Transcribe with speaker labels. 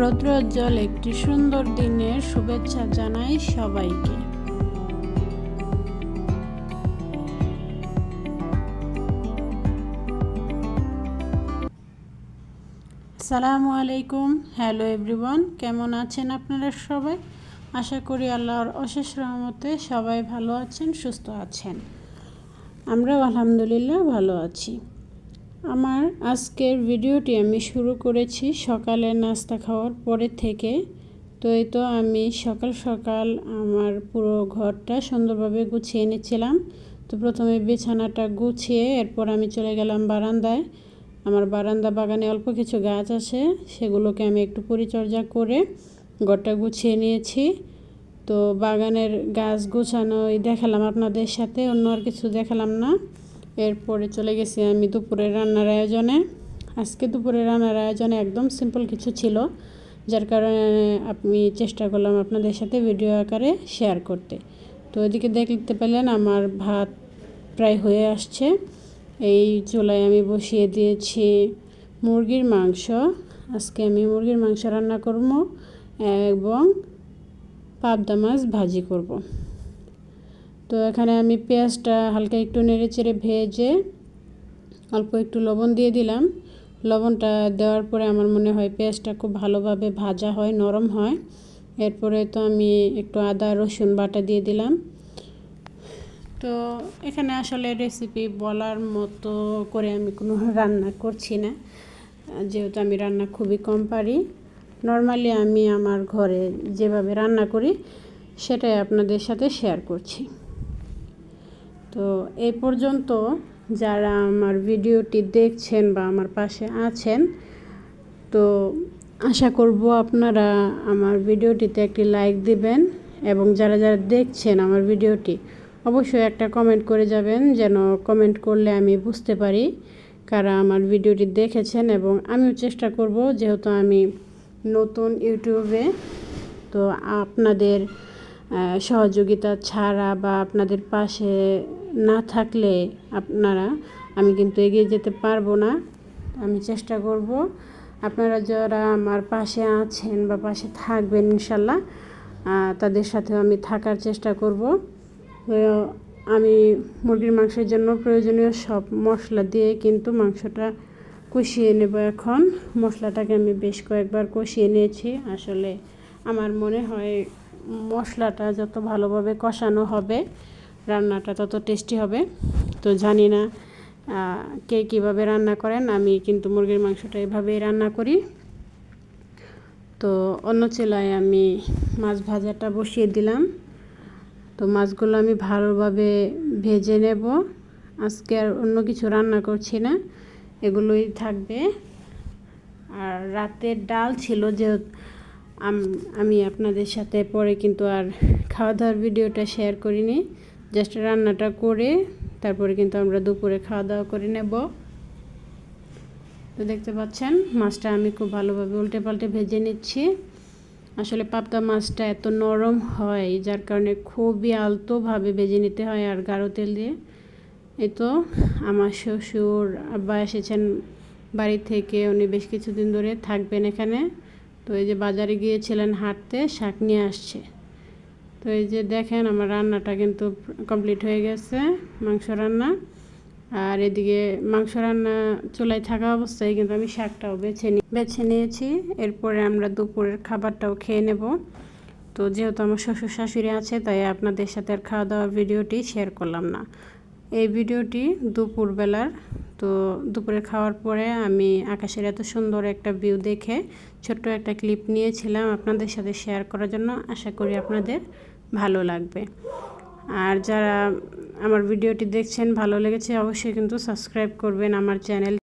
Speaker 1: রৌদ্রোজ্জ্বল একটি সুন্দর দিনের শুভেচ্ছা জানাই সবাইকে। আসসালামু আলাইকুম। হ্যালো এভরিওয়ান, কেমন আছেন আপনারা সবাই? আশা করি আল্লাহর অশেষ রহমতে সবাই ভালো আছেন, সুস্থ আছেন। আমরাও আলহামদুলিল্লাহ ভালো আছি। আমার আজকের ভিডিওটি আমি শুরু করেছি সকালে নাস্তা খাওয়ার পরে থেকে। তো এই তো আমি সকাল সকাল আমার পুরো ঘরটা সুন্দরভাবে গুছিয়ে নিচ্ছিলাম। তো প্রথমে বিছানাটা গুছিয়ে এরপর আমি চলে গেলাম বারান্দায়। আমার বারান্দা বাগানে অল্প কিছু গাছ আছে, সেগুলোকে আমি একটু পরিচর্যা করে ঘরটা গুছিয়ে নিয়েছি। তো বাগানের গাছ গুছানোই দেখালাম আপনাদের সাথে, অন্য আর কিছু দেখালাম না। এরপরে চলে গেছি আমি দুপুরের রান্নার আয়োজনে। আজকে দুপুরের রান্নার আয়োজনে একদম সিম্পল কিছু ছিল, যার কারণে আমি চেষ্টা করলাম আপনাদের সাথে ভিডিও আকারে শেয়ার করতে। তো এদিকে দেখতে পেলেন আমার ভাত প্রায় হয়ে আসছে। এই চুলায় আমি বসিয়ে দিয়েছি মুরগির মাংস। আজকে আমি মুরগির মাংস রান্না করব এবং পাবদা মাছ ভাজি করব। তো এখানে আমি পেঁয়াজটা হালকা একটু নেড়েচেড়ে ভেজে অল্প একটু লবণ দিয়ে দিলাম। লবণটা দেওয়ার পরে আমার মনে হয় পেঁয়াজটা খুব ভালোভাবে ভাজা হয়, নরম হয়। এরপরে তো আমি একটু আদা রসুন বাটা দিয়ে দিলাম। তো এখানে আসলে রেসিপি বলার মতো করে আমি কোনো রান্না করছি না, যেহেতু আমি রান্না খুবই কম পারি। নর্মালি আমি আমার ঘরে যেভাবে রান্না করি সেটাই আপনাদের সাথে শেয়ার করছি। তো এই পর্যন্ত যারা আমার ভিডিওটি দেখছেন বা আমার পাশে আছেন, তো আশা করব আপনারা আমার ভিডিওটিতে একটি লাইক দিবেন এবং যারা যারা দেখছেন আমার ভিডিওটি অবশ্যই একটা কমেন্ট করে যাবেন, যেন কমেন্ট করলে আমি বুঝতে পারি কারা আমার ভিডিওটি দেখেছেন। এবং আমিও চেষ্টা করব, যেহেতু আমি নতুন ইউটিউবে, তো আপনাদের সহযোগিতা ছাড়া বা আপনাদের পাশে না থাকলে আমি কিন্তু এগিয়ে যেতে পারবো না। আমি চেষ্টা করব আপনারা যারা আমার পাশে আছেন বা পাশে থাকবেন ইনশাল্লাহ, তাদের সাথেও আমি থাকার চেষ্টা করব। আমি মুরগির মাংসের জন্য প্রয়োজনীয় সব মশলা দিয়ে কিন্তু মাংসটা কষিয়ে নেব। এখন মশলাটাকে আমি বেশ কয়েকবার কষিয়ে নিয়েছি। আসলে আমার মনে হয় মশলাটা যত ভালোভাবে কষানো হবে রান্নাটা তত টেস্টি হবে। তো জানি না কে কীভাবে রান্না করেন, আমি কিন্তু মুরগির মাংসটা এভাবেই রান্না করি। তো অন্য চুলায় আমি মাছ ভাজাটা বসিয়ে দিলাম। তো মাছগুলো আমি ভালোভাবে ভেজে নেব। আজকে আর অন্য কিছু রান্না করছি না, এগুলোই থাকবে। আর রাতের ডাল ছিল, যে আমি আপনাদের সাথে পরে কিন্তু আর খাওয়া দাওয়ার ভিডিওটা শেয়ার করিনি। জাস্ট রান্নাটা করে তারপরে কিন্তু আমরা দুপুরে খাওয়া দাওয়া করে নেব। তো দেখতে পাচ্ছেন মাছটা আমি খুব ভালোভাবে উল্টে পাল্টে ভেজে নিচ্ছি। আসলে পাবদা মাছটা এত নরম হয়, যার কারণে খুবই আলতোভাবে ভেজে নিতে হয় আর গাঢ় তেল দিয়ে। এই তো আমার শ্বশুর আব্বা এসেছেন বাড়ি থেকে, উনি বেশ কিছুদিন ধরে থাকবেন এখানে। তো এই যে বাজারে গিয়েছিলেন হাঁটতে, শাক নিয়ে আসছে। তো এই যে দেখেন আমার রান্নাটা কিন্তু কমপ্লিট হয়ে গেছে, মাংস রান্না। আর এদিকে মাংস রান্না চুলায় থাকা অবস্থায় কিন্তু আমি শাকটাও বেছে নিয়েছি। এরপরে আমরা দুপুরের খাবারটাও খেয়ে নেব। তো যেহেতু আমার শ্বশুর শাশুড়ি আছে, তাই আপনাদের সাথে আর খাওয়া দাওয়ার ভিডিওটি শেয়ার করলাম না। এই ভিডিওটি দুপুরবেলার। তো দুপুরে খাওয়ার পরে আমি আকাশের এত সুন্দর একটা ভিউ দেখে ছোট্ট একটা ক্লিপ নিয়েছিলাম আপনাদের সাথে শেয়ার করার জন্য। আশা করি আপনাদের ভালো লাগবে। আর যারা আমার ভিডিওটি দেখছেন ভালো লেগেছে অবশ্যই কিন্তু সাবস্ক্রাইব করবেন আমার চ্যানেল।